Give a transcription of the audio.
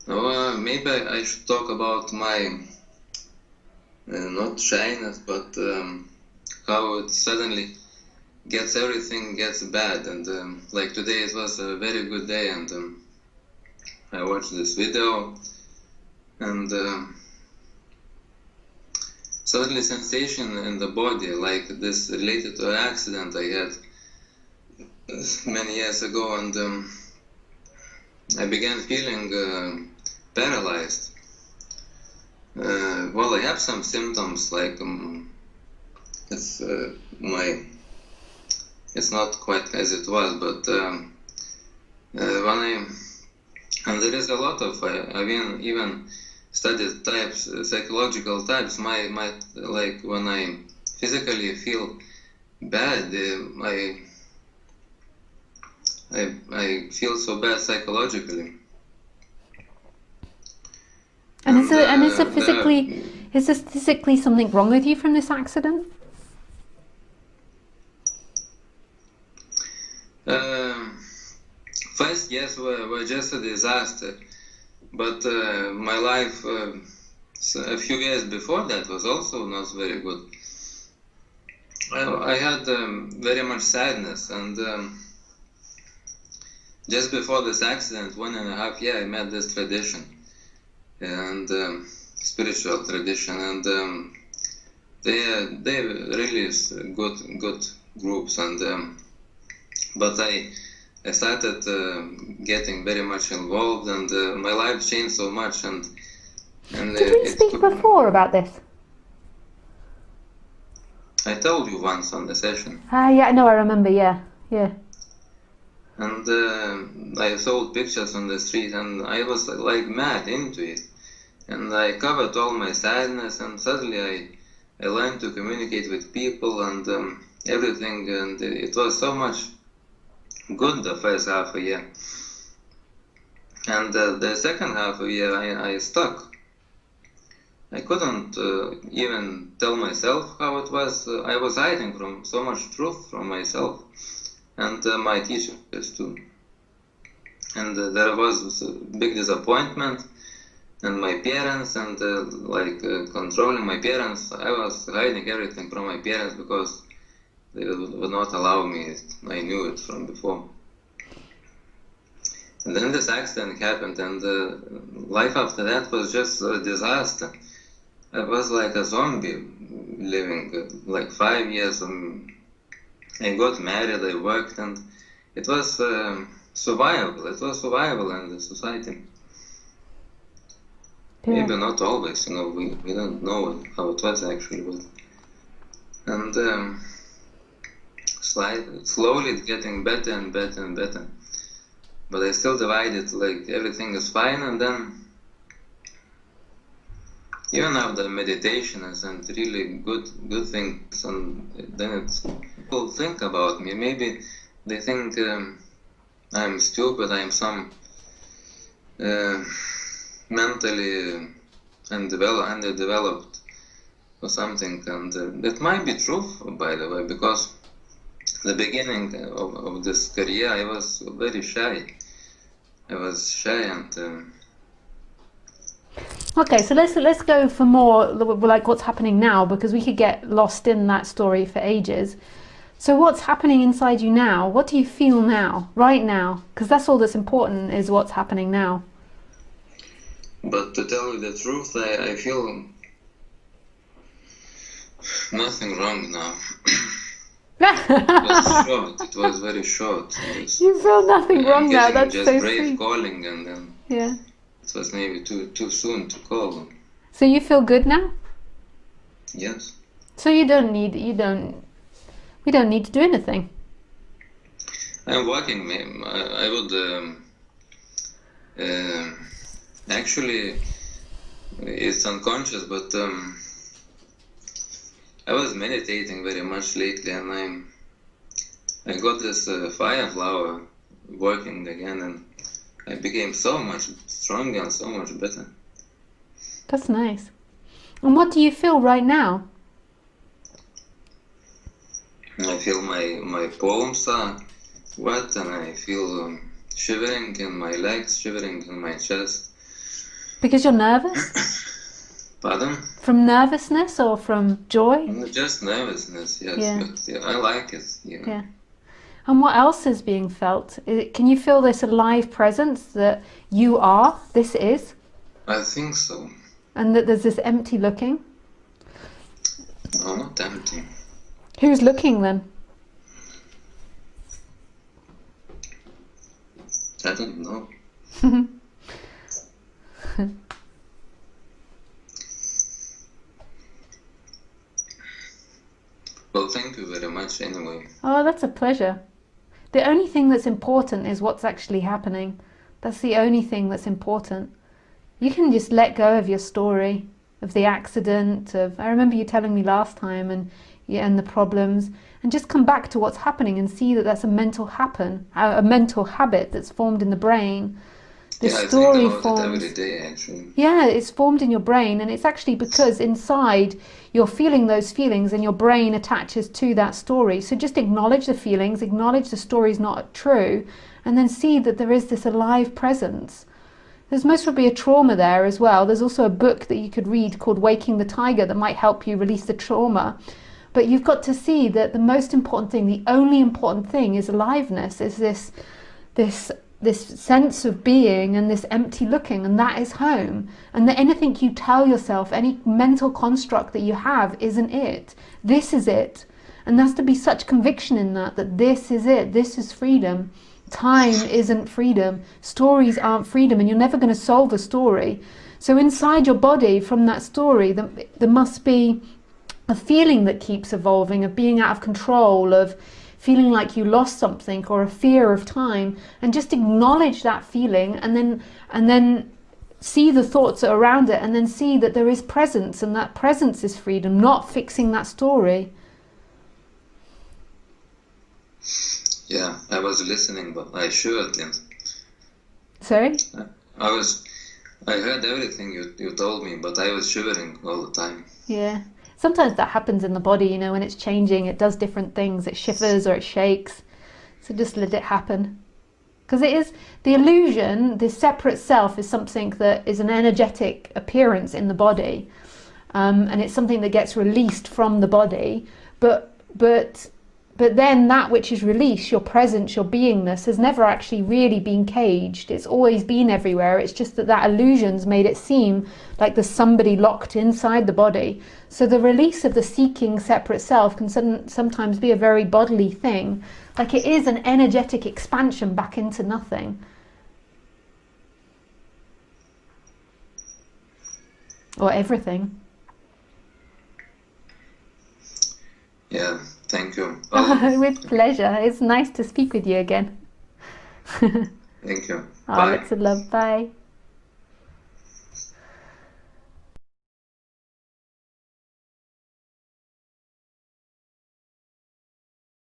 Maybe I should talk about my not shyness, but how it suddenly everything gets bad. And like today, it was a very good day, and I watched this video, and suddenly sensation in the body, like this related to an accident I had many years ago, and I began feeling paralyzed. Well, I have some symptoms like it's it's not quite as it was, but and there is a lot of I've even studied types, psychological types. My like when I physically feel bad, I feel so bad psychologically. And is this physically something wrong with you from this accident? First, yes, were just a disaster, but my life a few years before that was also not very good. I had very much sadness, and just before this accident, 1.5 years, I met this tradition, and spiritual tradition, and they really good groups, and but I started getting very much involved, and my life changed so much. And did we speak before about this? I told you once on the session. Yeah, no, I remember. Yeah. And I sold pictures on the street, and I was like mad into it. And I covered all my sadness, and suddenly I learned to communicate with people and everything, and it was so much good the first half a year. And the second half a year I stuck. I couldn't even tell myself how it was. I was hiding from so much truth from myself and my teachers too. And there was a big disappointment, and my parents, and controlling my parents. I was hiding everything from my parents because they would not allow me. I knew it from before. And then this accident happened, and life after that was just a disaster. I was like a zombie living like 5 years. I got married, I worked, and it was survival. It was survival in the society. Yeah. Maybe not always, we don't know how it was actually, but and slowly it's getting better and better and better. But I still divide it like everything is fine, and then even after meditation and really good things, and then people think about me. Maybe they think I'm stupid, I'm some mentally underdeveloped or something, and it might be true, by the way, because the beginning of this career I was very shy. I was shy and okay, so let's go for more like what's happening now, because we could get lost in that story for ages. So what's happening inside you now? What do you feel now, right now? Because that's all that's important, is what's happening now. But to tell you the truth, I feel nothing wrong now. It was short. It was very short. You feel nothing wrong now. That's just so brave sweet. Calling, and then yeah, it was maybe too soon to call. So you feel good now? Yes. So we don't need to do anything. I'm working. I would actually, it's unconscious, but I was meditating very much lately, and I got this fire flower working again, and I became so much stronger and so much better. That's nice. And what do you feel right now? I feel my palms are wet, and I feel shivering in my legs, shivering in my chest. Because you're nervous? Pardon? From nervousness or from joy? Just nervousness, yes. Yeah. But yeah, I like it. Yeah. Yeah. And what else is being felt? Can you feel this alive presence that you are, this is, I think so. and that there's this empty looking? No, not empty. Who's looking then? I don't know. Well, thank you very much anyway. Oh, that's a pleasure. The only thing that's important is what's actually happening. That's the only thing that's important. You can just let go of your story, of the accident, I remember you telling me last time, and the problems, and just come back to what's happening and see that that's a mental habit that's formed in the brain. The Yeah, I story think about forms. it every day, actually. Yeah, it's formed in your brain, and it's actually because inside you're feeling those feelings and your brain attaches to that story. So just acknowledge the feelings, acknowledge the story's not true, and then see that there is this alive presence. There's most probably a trauma there as well. There's also a book that you could read called Waking the Tiger that might help you release the trauma. But you've got to see that the most important thing, the only important thing is aliveness, is this sense of being and this empty looking, and that is home. And that anything you tell yourself, any mental construct that you have isn't it. This is it. And there has to be such conviction in that this is it, this is freedom. Time isn't freedom. Stories aren't freedom, and you're never going to solve a story. So inside your body, from that story, there must be a feeling that keeps evolving, of being out of control, of feeling like you lost something, or a fear of time, and just acknowledge that feeling, and then see the thoughts that are around it, and then see that there is presence, and that presence is freedom, not fixing that story. Yeah, I was listening, but I didn't. Sorry? I heard everything you told me, but I was shivering all the time. Yeah. Sometimes that happens in the body, when it's changing, it does different things. It shivers or it shakes. So just let it happen. Because it is the illusion, this separate self is something that is an energetic appearance in the body. And it's something that gets released from the body. But then that which is released, your presence, your beingness, has never actually really been caged. It's always been everywhere. It's just that illusion's made it seem like there's somebody locked inside the body. So the release of the seeking separate self can sometimes be a very bodily thing. Like it is an energetic expansion back into nothing. Or everything. Yeah. Thank you. With pleasure. It's nice to speak with you again. Thank you. Oh, lots of love. Bye.